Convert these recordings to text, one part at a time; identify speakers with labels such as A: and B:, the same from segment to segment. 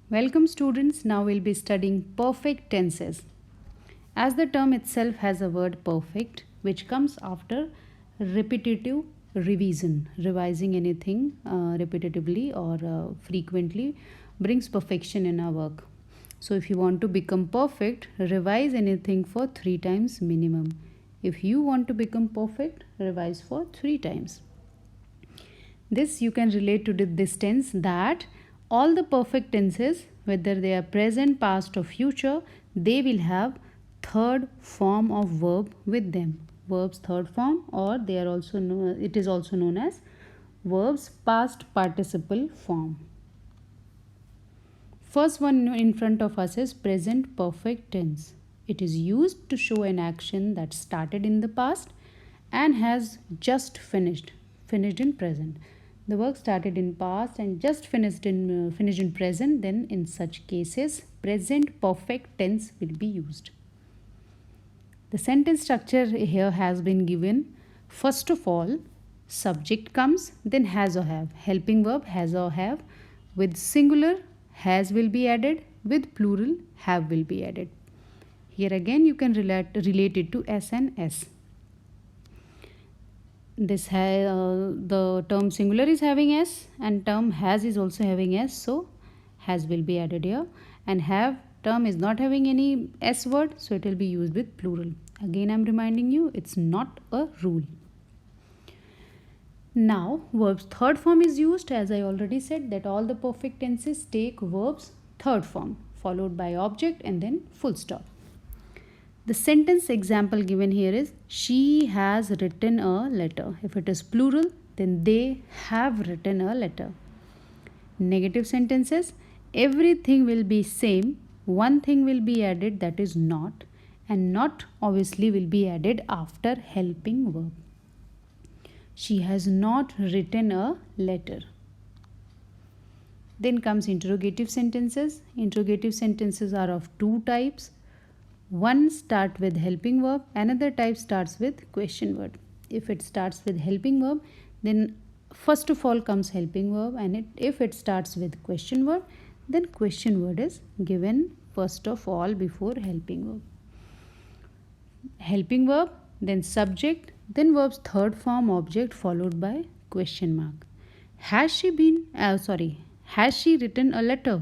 A: Welcome students, now we'll be studying perfect tenses. As the term itself has a word perfect which comes after repetitive revision. Revising anything repetitively or frequently brings perfection in our work. So if you want to become perfect, revise anything for 3 times minimum. If you want to become perfect, revise for 3 times. This you can relate to this tense that all the perfect tenses, whether they are present, past, or future, they will have third form of verb with them. Verbs third form, or they are also it is also known as verbs past participle form. First one in front of us is present perfect tense. It is used to show an action that started in the past and has just finished in present. The work started in past and just finished in present. Then in such cases, present perfect tense will be used. The sentence structure here has been given. First of all, subject comes, then has or have. Helping verb has or have. With singular, has will be added. With plural, have will be added. Here again, you can relate it to S and S. The term singular is having S and term has is also having S, so has will be added here. And have term is not having any S word, so it will be used with plural. Again, I am reminding you, it's not a rule. Now, verbs third form is used. As I already said, that all the perfect tenses take verbs third form followed by object and then full stop. The sentence example given here is she has written a letter. If it is plural, then they have written a letter. Negative sentences, everything will be same. One thing will be added, that is not, and not obviously will be added after helping verb. She has not written a letter. Then comes interrogative sentences. Interrogative sentences are of two types. One start with helping verb, another type starts with question word. If it starts with helping verb, then first of all comes helping verb, and if it starts with question word, then question word is given first of all before helping verb. Helping verb, then subject, then verb's third form object followed by question mark. Has she written a letter,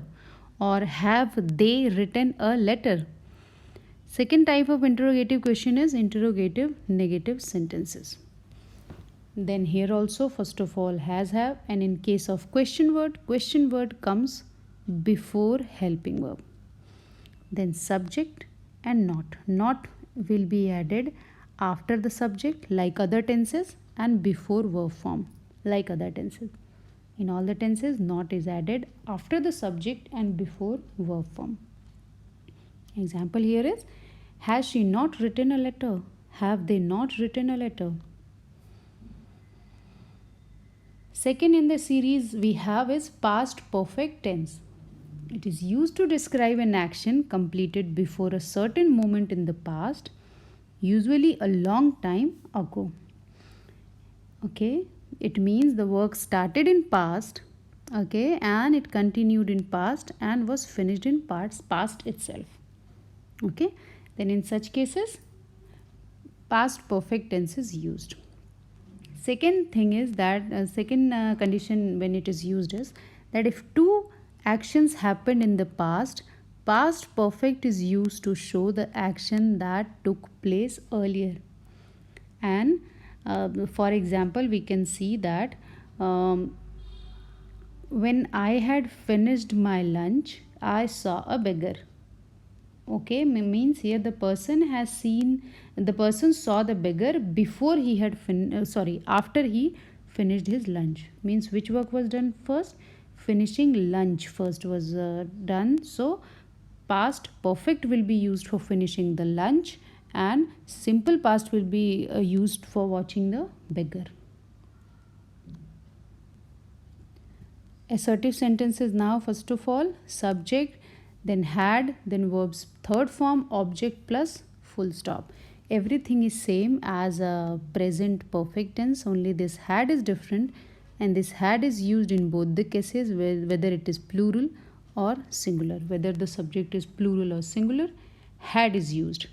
A: or have they written a letter? Second type of interrogative question is interrogative negative sentences. Then here also first of all has have, and in case of question word comes before helping verb. Then subject and not. Not will be added after the subject like other tenses and before verb form like other tenses. In all the tenses, not is added after the subject and before verb form. Example here is, has she not written a letter? Have they not written a letter? Second in the series we have is past perfect tense. It is used to describe an action completed before a certain moment in the past, usually a long time ago. Okay, it means the work started in past, okay, and it continued in past and was finished in past itself. Okay, then in such cases, past perfect tense is used. Second thing is that second condition when it is used is that if two actions happened in the past, past perfect is used to show the action that took place earlier. And for example, we can see that when I had finished my lunch, I saw a beggar. Okay, means here the person saw the beggar before he had after he finished his lunch. Means which work was done first? Finishing lunch first was done. So past perfect will be used for finishing the lunch, and simple past will be used for watching the beggar. Assertive sentences now, first of all subject, then had, then verbs third form object plus full stop. Everything is same as a present perfect tense, only this had is different, and this had is used in both the cases whether it is plural or singular. Whether the subject is plural or singular, had is used.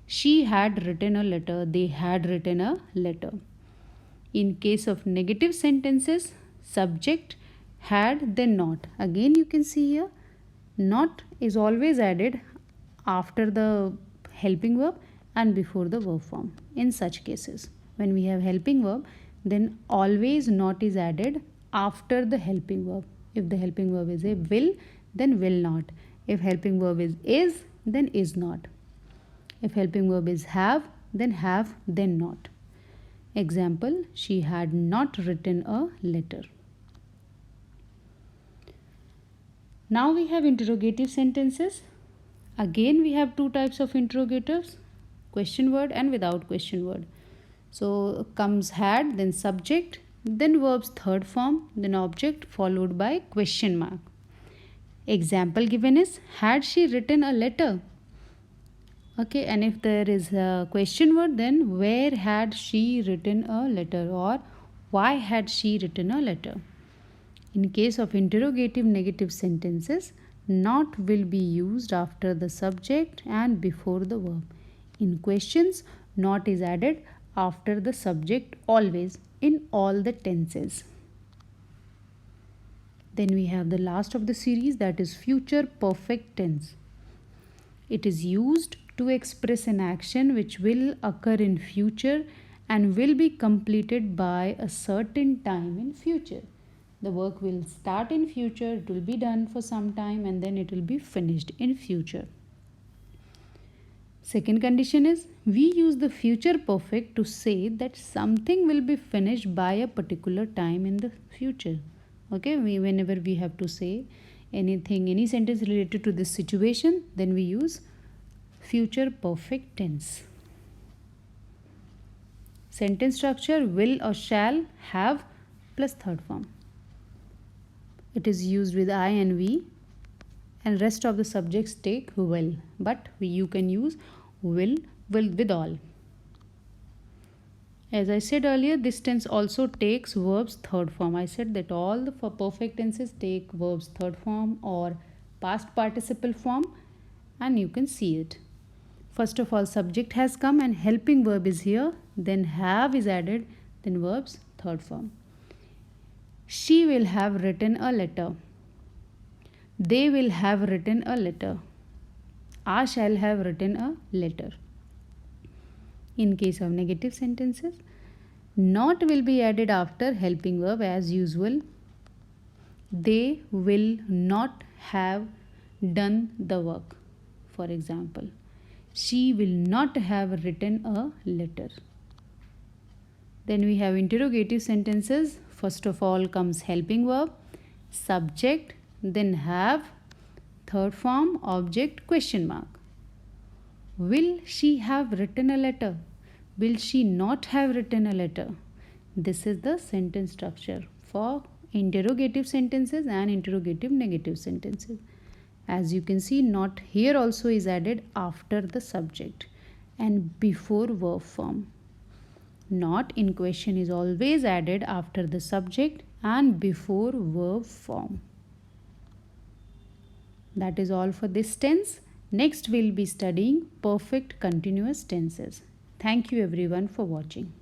A: She had written a letter. They had written a letter. In case of negative sentences, subject, had, then not. Again, you can see here, not is always added after the helping verb and before the verb form. In such cases, when we have helping verb, then always not is added after the helping verb. If the helping verb is a will, then will not. If helping verb is, then is not. If helping verb is have, then not. Example, she had not written a letter. Now we have interrogative sentences. Again, we have two types of interrogatives, question word and without question word. So comes had, then subject, then verb's third form, then object followed by question mark. Example given is, had she written a letter? Okay, and if there is a question word, then where had she written a letter, or why had she written a letter? In case of interrogative negative sentences, not will be used after the subject and before the verb. In questions, not is added after the subject always in all the tenses. Then we have the last of the series, that is future perfect tense. It is used to express an action which will occur in future and will be completed by a certain time in future. The work will start in future, it will be done for some time, and then it will be finished in future. Second condition is, we use the future perfect to say that something will be finished by a particular time in the future. Okay, whenever we have to say anything, any sentence related to this situation, then we use future perfect tense. Sentence structure, will or shall, have plus third form. It is used with I and we, and rest of the subjects take will, but you can use will with all. As I said earlier, this tense also takes verbs third form. I said that all the perfect tenses take verbs third form or past participle form, and you can see it. First of all, subject has come and helping verb is here, then have is added, then verbs third form. She will have written a letter. They will have written a letter. I shall have written a letter. In case of negative sentences, not will be added after helping verb as usual. They will not have done the work. For example, she will not have written a letter. Then we have interrogative sentences. First of all comes helping verb, subject, then have, third form, object, question mark. Will she have written a letter? Will she not have written a letter? This is the sentence structure for interrogative sentences and interrogative negative sentences. As you can see, not here also is added after the subject and before verb form. Not in question is always added after the subject and before verb form. That is all for this tense. Next we'll be studying perfect continuous tenses. Thank you everyone for watching.